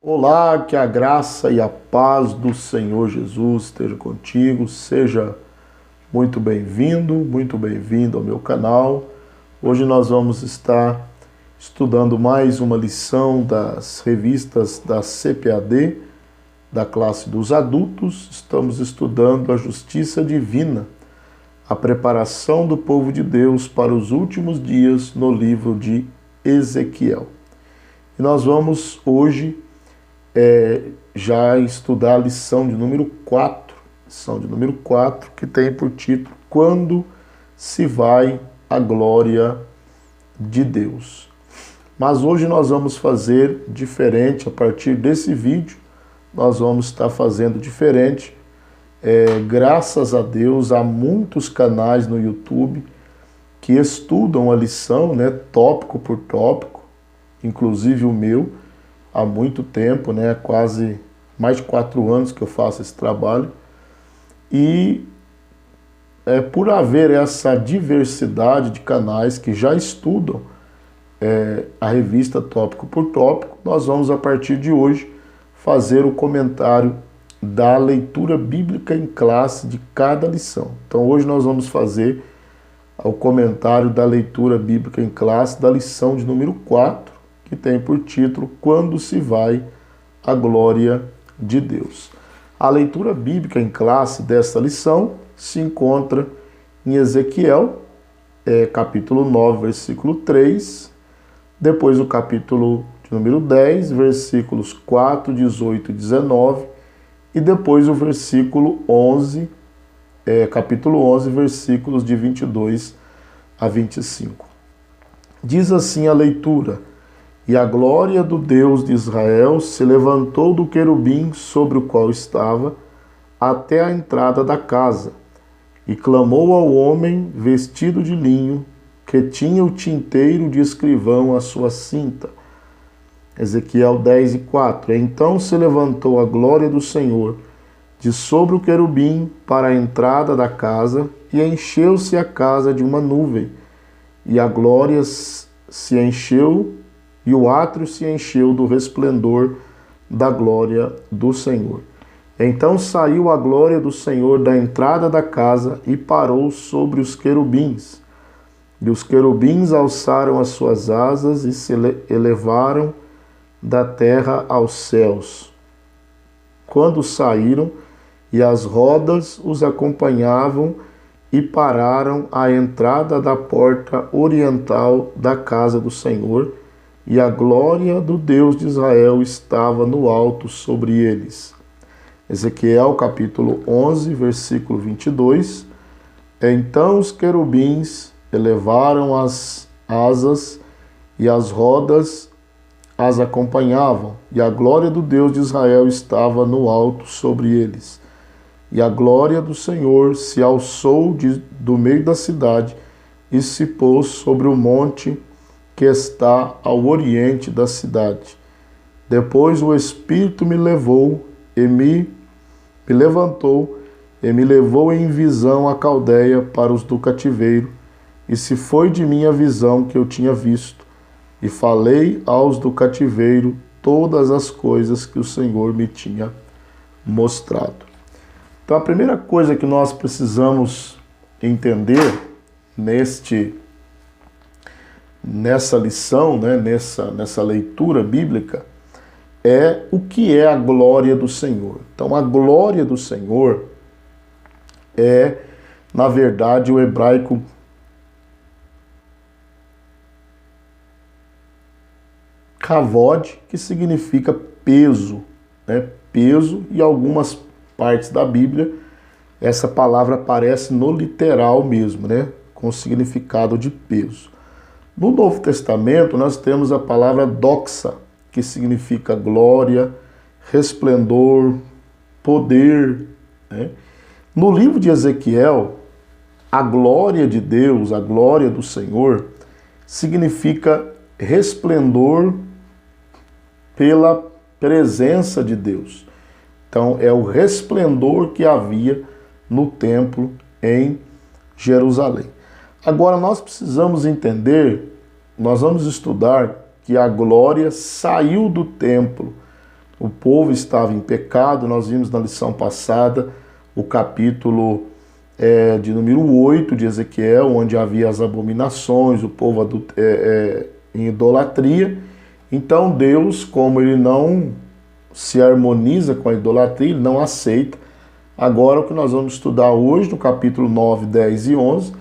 Olá, que a graça e a paz do Senhor Jesus esteja contigo. Seja muito bem-vindo ao meu canal. Hoje nós vamos estar estudando mais uma lição das revistas da CPAD, da classe dos adultos. Estamos estudando a justiça divina, a preparação do povo de Deus para os últimos dias no livro de Ezequiel. E nós vamos hoje já estudar a lição de número 4, que tem por título Quando se vai a glória de Deus. Mas hoje nós vamos fazer diferente. A partir desse vídeo nós vamos estar fazendo diferente. Graças a Deus, há muitos canais no YouTube que estudam a lição, tópico por tópico, inclusive o meu, há muito tempo, quase mais de 4 anos que eu faço esse trabalho. E por haver essa diversidade de canais que já estudam a revista tópico por tópico, nós vamos, a partir de hoje, fazer o comentário da leitura bíblica em classe de cada lição. Então hoje nós vamos fazer o comentário da leitura bíblica em classe da lição de número 4, que tem por título Quando se vai a glória de Deus. A leitura bíblica em classe desta lição se encontra em Ezequiel, capítulo 9, versículo 3, depois o capítulo de número 10, versículos 4, 18 e 19, e depois o versículo 11, capítulo 11, versículos de 22 a 25. Diz assim a leitura: E a glória do Deus de Israel se levantou do querubim sobre o qual estava, até a entrada da casa, e clamou ao homem vestido de linho, que tinha o tinteiro de escrivão à sua cinta. Ezequiel 10:4. Então se levantou a glória do Senhor de sobre o querubim para a entrada da casa, e encheu-se a casa de uma nuvem, e a glória se encheu, e o átrio se encheu do resplendor da glória do Senhor. Então saiu a glória do Senhor da entrada da casa e parou sobre os querubins. E os querubins alçaram as suas asas e se elevaram da terra aos céus. Quando saíram, e as rodas os acompanhavam, e pararam à entrada da porta oriental da casa do Senhor, e a glória do Deus de Israel estava no alto sobre eles. Ezequiel capítulo 11, versículo 22. Então os querubins elevaram as asas, e as rodas as acompanhavam, e a glória do Deus de Israel estava no alto sobre eles. E a glória do Senhor se alçou do meio da cidade e se pôs sobre o monte que está ao oriente da cidade. Depois o Espírito me levou e me levantou e me levou em visão à Caldeia para os do cativeiro, e se foi de mim a visão que eu tinha visto, e falei aos do cativeiro todas as coisas que o Senhor me tinha mostrado. Então a primeira coisa que nós precisamos entender nessa lição, nessa leitura bíblica, é o que é a glória do Senhor. Então a glória do Senhor é, na verdade, o hebraico kavod, que significa peso, peso, e algumas partes da Bíblia essa palavra aparece no literal mesmo, com o significado de peso. No Novo Testamento nós temos a palavra doxa, que significa glória, resplendor, poder. No livro de Ezequiel, a glória de Deus, a glória do Senhor, significa resplendor pela presença de Deus. Então é o resplendor que havia no templo em Jerusalém. Agora nós precisamos entender, nós vamos estudar que a glória saiu do templo o povo estava em pecado. Nós vimos na lição passada o capítulo de número 8 de Ezequiel, onde havia as abominações, o povo em idolatria. Então Deus, como ele não se harmoniza com a idolatria, ele não aceita. Agora o que nós vamos estudar hoje, no capítulo 9, 10 e 11,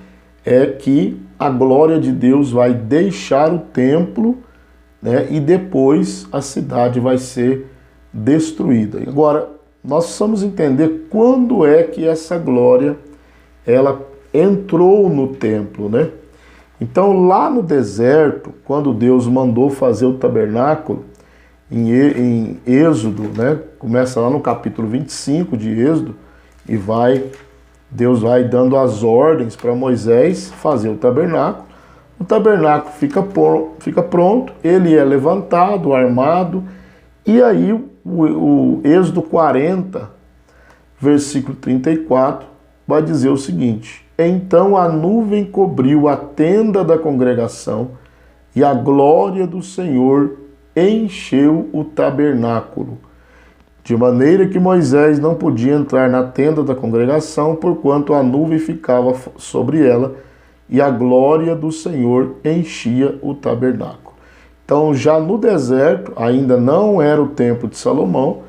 é que a glória de Deus vai deixar o templo, né, e depois a cidade vai ser destruída. Agora, nós precisamos entender quando é que essa glória ela entrou no templo, né? Então, lá no deserto, quando Deus mandou fazer o tabernáculo, em Êxodo, né? Começa lá no capítulo 25 de Êxodo, e Deus vai dando as ordens para Moisés fazer o tabernáculo. O tabernáculo fica pronto, ele é levantado, armado, e aí o Êxodo 40, versículo 34, vai dizer o seguinte: então a nuvem cobriu a tenda da congregação, e a glória do Senhor encheu o tabernáculo, de maneira que Moisés não podia entrar na tenda da congregação, porquanto a nuvem ficava sobre ela, e a glória do Senhor enchia o tabernáculo. Então, já no deserto, ainda não era o templo de Salomão,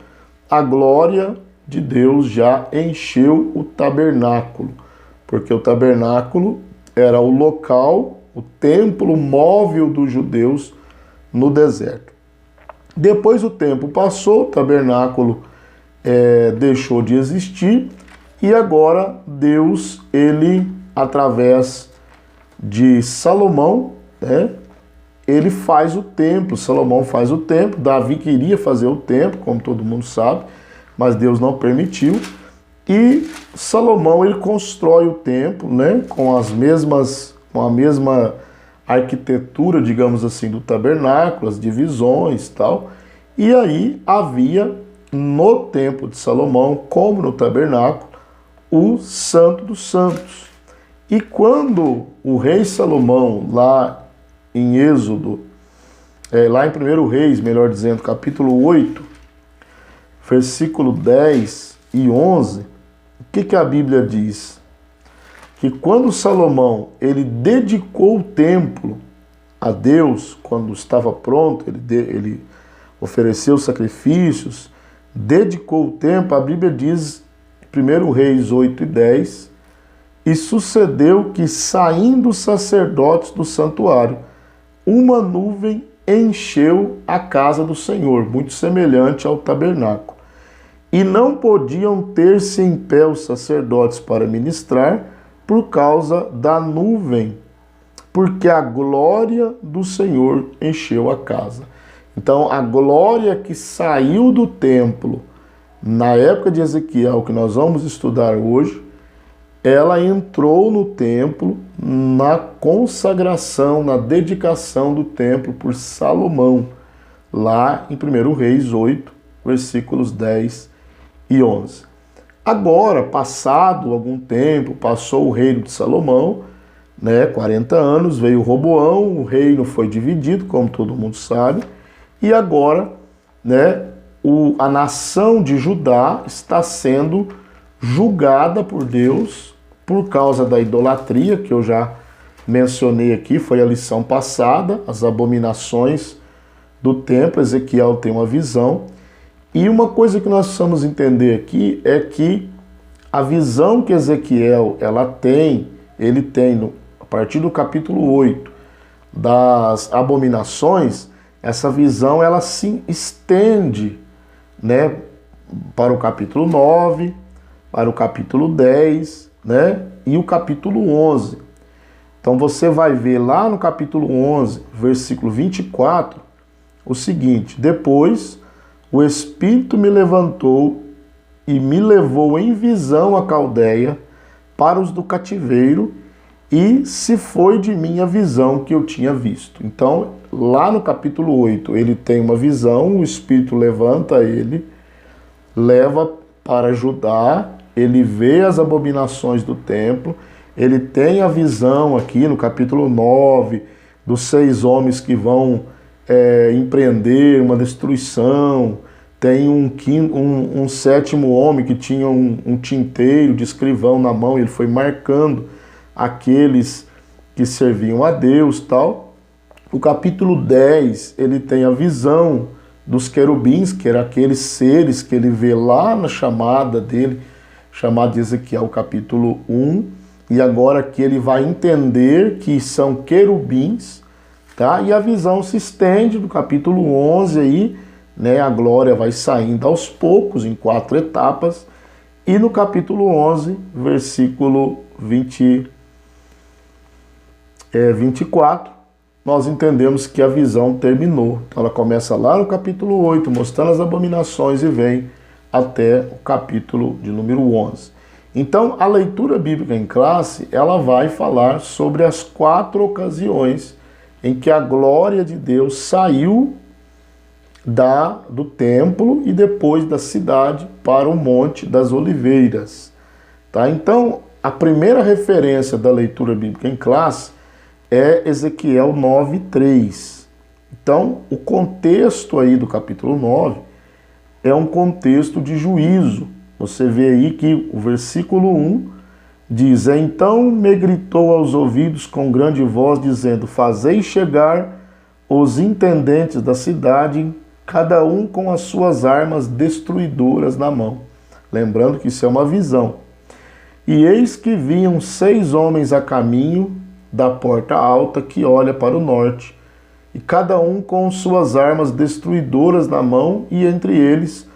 a glória de Deus já encheu o tabernáculo, porque o tabernáculo era o local, o templo móvel dos judeus no deserto. Depois o tempo passou, o tabernáculo deixou de existir, e agora Deus, ele, através de Salomão, né, ele faz o templo. Salomão faz o templo. Davi queria fazer o templo, como todo mundo sabe, mas Deus não permitiu. E Salomão, ele constrói o templo, né, com a mesma arquitetura, digamos assim, do tabernáculo, as divisões e tal. E aí havia no templo de Salomão, como no tabernáculo, o Santo dos Santos. E quando o rei Salomão, lá em Êxodo, lá em 1 Reis, melhor dizendo, capítulo 8, versículo 10 e 11, o que a Bíblia diz? Que quando Salomão, ele dedicou o templo a Deus, quando estava pronto, ele ofereceu sacrifícios, dedicou o templo, a Bíblia diz, 1 Reis 8 e 10, e sucedeu que, saindo os sacerdotes do santuário, uma nuvem encheu a casa do Senhor, muito semelhante ao tabernáculo. E não podiam ter-se em pé os sacerdotes para ministrar por causa da nuvem, porque a glória do Senhor encheu a casa. Então, a glória que saiu do templo na época de Ezequiel, que nós vamos estudar hoje, ela entrou no templo na consagração, na dedicação do templo por Salomão, lá em 1 Reis 8, versículos 10 e 11. Agora, passado algum tempo, passou o reino de Salomão, né, 40 anos, veio Roboão, o reino foi dividido, como todo mundo sabe, e agora, né, a nação de Judá está sendo julgada por Deus por causa da idolatria, que eu já mencionei aqui, foi a lição passada, as abominações do templo. Ezequiel tem uma visão. E uma coisa que nós precisamos entender aqui é que a visão que Ezequiel ele tem a partir do capítulo 8 das abominações, essa visão ela se estende, né, para o capítulo 9, para o capítulo 10, né, e o capítulo 11. Então você vai ver lá no capítulo 11, versículo 24, o seguinte: depois o Espírito me levantou e me levou em visão a Caldeia para os do cativeiro, e se foi de mim a visão que eu tinha visto. Então, lá no capítulo 8, ele tem uma visão, o Espírito levanta ele, leva para Judá, ele vê as abominações do templo, ele tem a visão aqui no capítulo 9, dos 6 homens que vão empreender uma destruição, tem um sétimo homem que tinha um tinteiro de escrivão na mão, ele foi marcando aqueles que serviam a Deus, tal. O capítulo 10, ele tem a visão dos querubins, que eram aqueles seres que ele vê lá na chamada dele, chamado de Ezequiel, capítulo 1, e agora que ele vai entender que são querubins, tá? E a visão se estende do capítulo 11 aí, né? A glória vai saindo aos poucos, em 4 etapas, e no capítulo 11, versículo 24, nós entendemos que a visão terminou. Então ela começa lá no capítulo 8, mostrando as abominações, e vem até o capítulo de número 11. Então a leitura bíblica em classe, ela vai falar sobre as 4 ocasiões em que a glória de Deus saiu do templo e depois da cidade para o Monte das Oliveiras. Tá? Então a primeira referência da leitura bíblica em classe é Ezequiel 9:3. Então, o contexto aí do capítulo 9 é um contexto de juízo. Você vê aí que o versículo 1 diz: então me gritou aos ouvidos com grande voz, dizendo: fazei chegar os intendentes da cidade, cada um com as suas armas destruidoras na mão. Lembrando que isso é uma visão. E eis que vinham 6 homens a caminho da porta alta que olha para o norte, e cada um com suas armas destruidoras na mão, e entre eles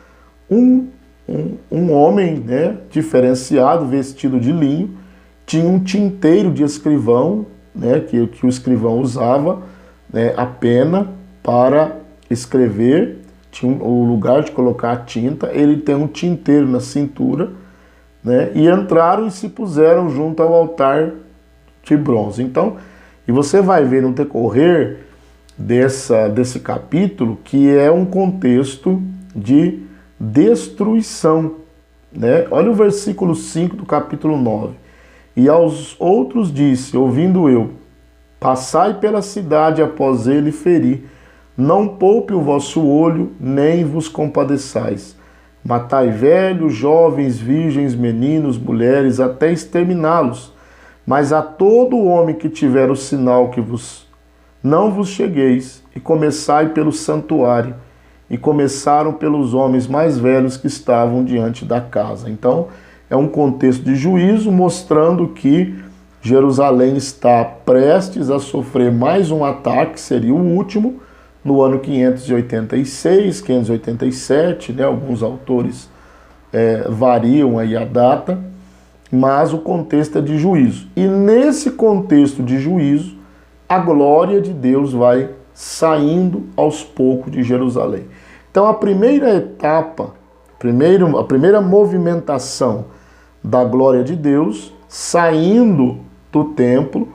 um homem, né, diferenciado, vestido de linho, tinha um tinteiro de escrivão, né, que o escrivão usava, né, a pena para escrever, tinha o lugar de colocar a tinta, ele tem um tinteiro na cintura, né, e entraram e se puseram junto ao altar de bronze. Então, e você vai ver no decorrer desse capítulo que é um contexto de destruição, né? Olha o versículo 5 do capítulo 9. E aos outros disse, ouvindo eu: passai pela cidade após ele ferir, não poupe o vosso olho, nem vos compadeçais. Matai velhos, jovens, virgens, meninos, mulheres, até exterminá-los. Mas a todo homem que tiver o sinal que não vos chegueis, e começai pelo santuário. E começaram pelos homens mais velhos que estavam diante da casa. Então, é um contexto de juízo, mostrando que Jerusalém está prestes a sofrer mais um ataque, seria o último, no ano 586, 587, né? Alguns autores variam aí a data, mas o contexto é de juízo. E nesse contexto de juízo, a glória de Deus vai saindo aos poucos de Jerusalém. Então a primeira etapa, a primeira movimentação da glória de Deus saindo do templo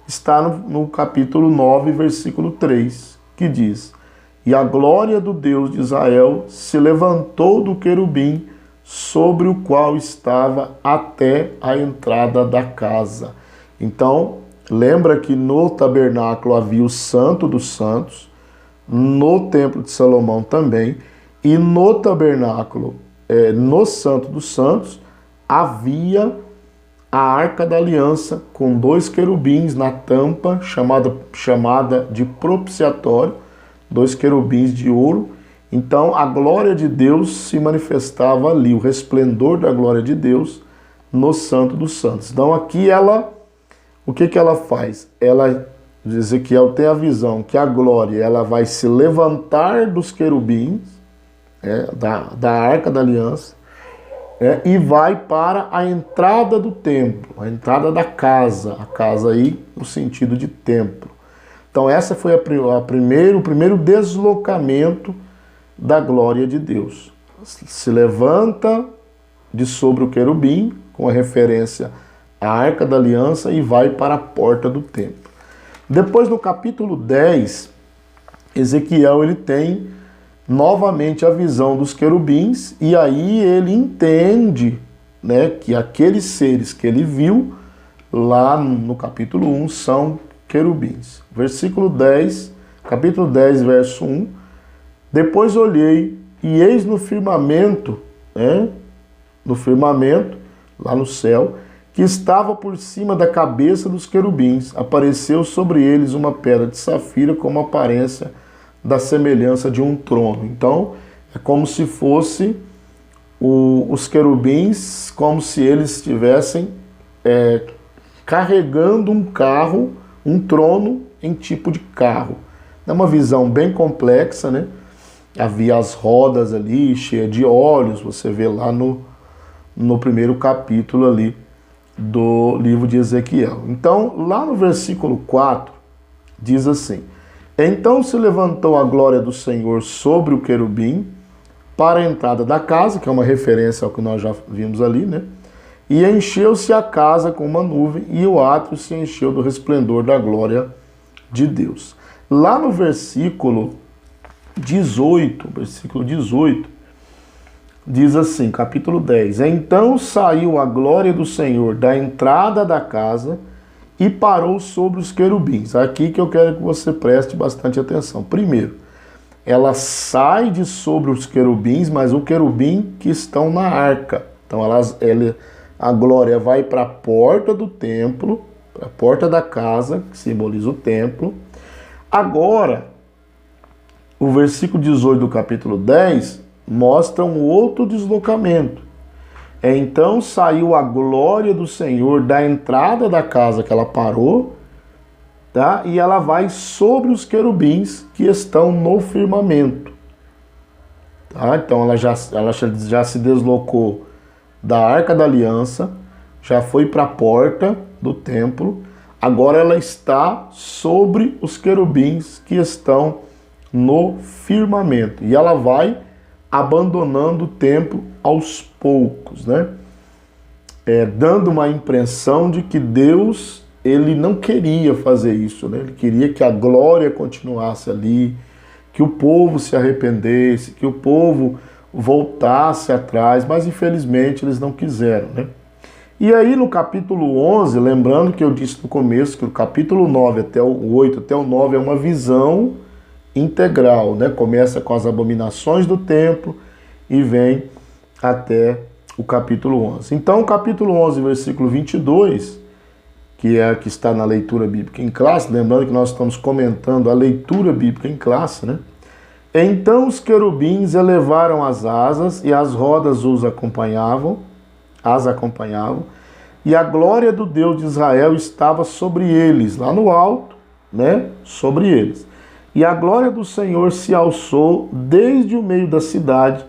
está no capítulo 9, versículo 3, que diz: e a glória do Deus de Israel se levantou do querubim sobre o qual estava até a entrada da casa. Então, lembra que no tabernáculo havia o Santo dos Santos, no Templo de Salomão também, e no tabernáculo, no Santo dos Santos, havia a Arca da Aliança com 2 querubins na tampa, chamada de propiciatório, 2 querubins de ouro. Então a glória de Deus se manifestava ali, o resplendor da glória de Deus no Santo dos Santos. Então aqui o que ela faz? Ezequiel tem a visão que a glória ela vai se levantar dos querubins, da Arca da Aliança, e vai para a entrada do templo, a entrada da casa, a casa aí no sentido de templo. Então essa foi o primeiro deslocamento da glória de Deus. Se levanta de sobre o querubim, com a referência à Arca da Aliança, e vai para a porta do templo. Depois, no capítulo 10, Ezequiel ele tem novamente a visão dos querubins, e aí ele entende, né, que aqueles seres que ele viu lá no capítulo 1 são querubins. Versículo 10, capítulo 10, verso 1. Depois olhei, e eis no firmamento, né? No firmamento, lá no céu, que estava por cima da cabeça dos querubins, apareceu sobre eles uma pedra de safira com uma aparência da semelhança de um trono. Então, é como se fosse os querubins, como se eles estivessem carregando um carro, um trono em tipo de carro. É uma visão bem complexa, né? Havia as rodas ali, cheias de olhos, você vê lá no primeiro capítulo ali do livro de Ezequiel. Então, lá no versículo 4, diz assim: Então se levantou a glória do Senhor sobre o querubim para a entrada da casa, que é uma referência ao que nós já vimos ali, né? E encheu-se a casa com uma nuvem, e o átrio se encheu do resplendor da glória de Deus. Lá no versículo 18, diz assim, capítulo 10: Então saiu a glória do Senhor da entrada da casa e parou sobre os querubins. Aqui que eu quero que você preste bastante atenção. Primeiro, ela sai de sobre os querubins, mas o querubim que estão na arca. Então a glória vai para a porta do templo, para a porta da casa, que simboliza o templo. Agora, o versículo 18 do capítulo 10 mostra um outro deslocamento. Então saiu a glória do Senhor da entrada da casa que ela parou, tá? E ela vai sobre os querubins que estão no firmamento. Tá? Então ela já se deslocou da Arca da Aliança, já foi para a porta do templo, agora ela está sobre os querubins que estão no firmamento. E ela vai abandonando o templo aos poucos, né? Dando uma impressão de que Deus, ele não queria fazer isso, né? Ele queria que a glória continuasse ali, que o povo se arrependesse, que o povo voltasse atrás, mas infelizmente eles não quiseram, né? E aí no capítulo 11, lembrando que eu disse no começo que o capítulo 9 até o 8 até o 9 é uma visão integral, né? Começa com as abominações do templo e vem até o capítulo 11. Então, o capítulo 11, versículo 22, que é a que está na leitura bíblica em classe, lembrando que nós estamos comentando a leitura bíblica em classe, né? Então os querubins elevaram as asas e as rodas as acompanhavam, e a glória do Deus de Israel estava sobre eles, lá no alto, né? Sobre eles. E a glória do Senhor se alçou desde o meio da cidade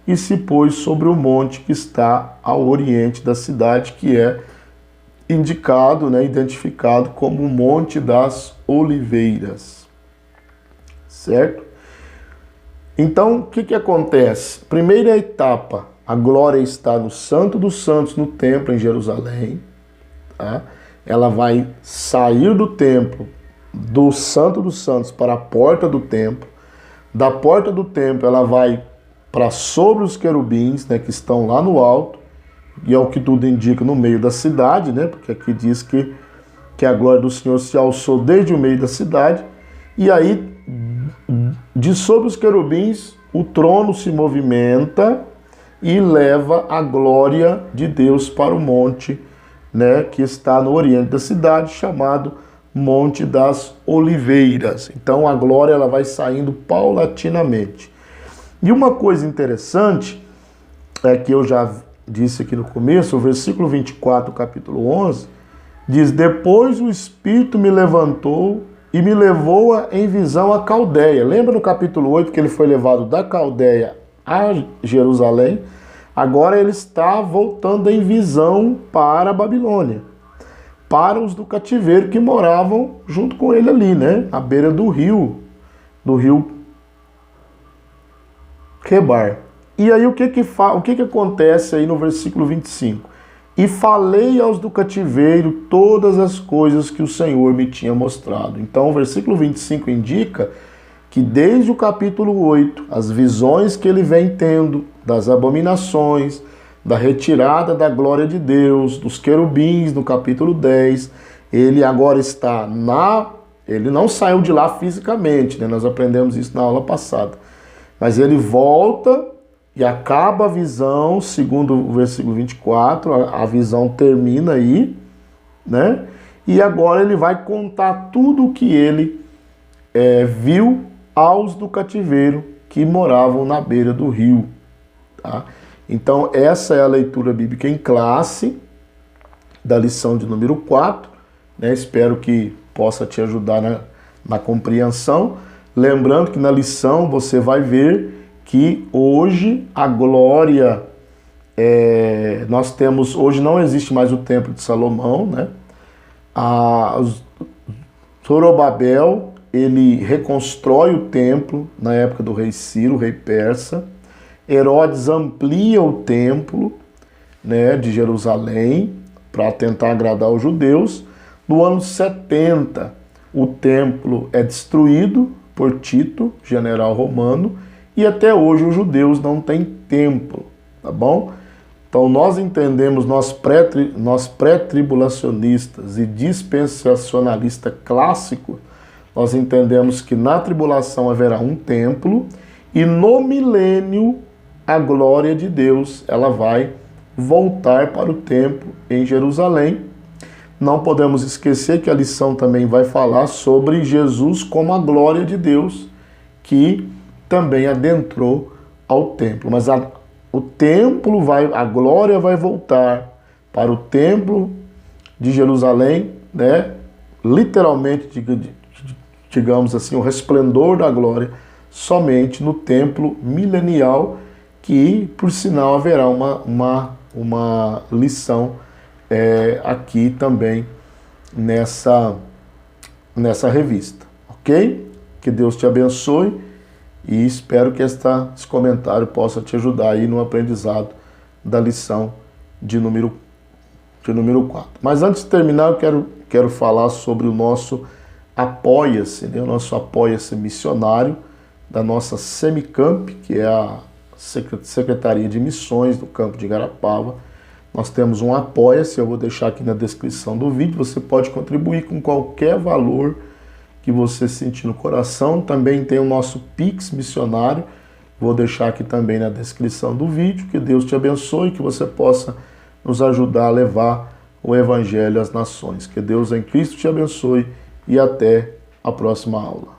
e se pôs sobre o monte que está ao oriente da cidade, que é indicado, né, identificado como o Monte das Oliveiras. Certo? Então, o que acontece? Primeira etapa, a glória está no Santo dos Santos, no templo em Jerusalém. Tá? Ela vai sair do templo, do Santo dos Santos, para a porta do templo. Da porta do templo, ela vai para sobre os querubins, né, que estão lá no alto, e é o que tudo indica no meio da cidade, né, porque aqui diz que a glória do Senhor se alçou desde o meio da cidade, e aí, de sobre os querubins, o trono se movimenta e leva a glória de Deus para o monte, né, que está no oriente da cidade, chamado Monte das Oliveiras. Então a glória ela vai saindo paulatinamente. E uma coisa interessante é que eu já disse aqui no começo, o versículo 24 do capítulo 11, diz: Depois o Espírito me levantou e me levou em visão a Caldeia. Lembra no capítulo 8 que ele foi levado da Caldeia a Jerusalém? Agora ele está voltando em visão para a Babilônia, para os do cativeiro que moravam junto com ele ali, né? À beira do rio Quebar. E aí o que acontece aí no versículo 25? E falei aos do cativeiro todas as coisas que o Senhor me tinha mostrado. Então o versículo 25 indica que desde o capítulo 8, as visões que ele vem tendo das abominações, da retirada da glória de Deus, dos querubins no capítulo 10, ele agora está ele não saiu de lá fisicamente, né? Nós aprendemos isso na aula passada. Mas ele volta e acaba a visão, segundo o versículo 24, a visão termina aí, né? E agora ele vai contar tudo o que ele viu aos do cativeiro que moravam na beira do rio. Tá? Então essa é a leitura bíblica em classe da lição de número 4. Né? Espero que possa te ajudar na compreensão. Lembrando que na lição você vai ver que hoje a glória, nós temos, hoje não existe mais o templo de Salomão, né? Zorobabel, ele reconstrói o templo na época do rei Ciro, rei persa. Herodes amplia o templo, né, de Jerusalém para tentar agradar os judeus. No ano 70, o templo é destruído por Tito, general romano, e até hoje os judeus não têm templo, tá bom? Então nós entendemos, nós pré-tribulacionistas e dispensacionalistas clássicos, nós entendemos que na tribulação haverá um templo e no milênio a glória de Deus ela vai voltar para o templo em Jerusalém. Não podemos esquecer que a lição também vai falar sobre Jesus como a glória de Deus, que também adentrou ao templo. Mas o templo a glória vai voltar para o templo de Jerusalém, né? Literalmente, digamos assim, o resplendor da glória, somente no templo milenial, que, por sinal, haverá uma lição aqui também nessa revista, ok? Que Deus te abençoe e espero que esse comentário possa te ajudar aí no aprendizado da lição de número 4. Mas antes de terminar, eu quero falar sobre o nosso Apoia-se, né? O nosso Apoia-se missionário da nossa Semicamp, que é a Secretaria de Missões do Campo de Igarapava. Nós temos um Apoia-se, eu vou deixar aqui na descrição do vídeo. Você pode contribuir com qualquer valor que você sentir no coração. Também tem o nosso Pix missionário, vou deixar aqui também na descrição do vídeo. Que Deus te abençoe, que você possa nos ajudar a levar o Evangelho às nações. Que Deus em Cristo te abençoe e até a próxima aula.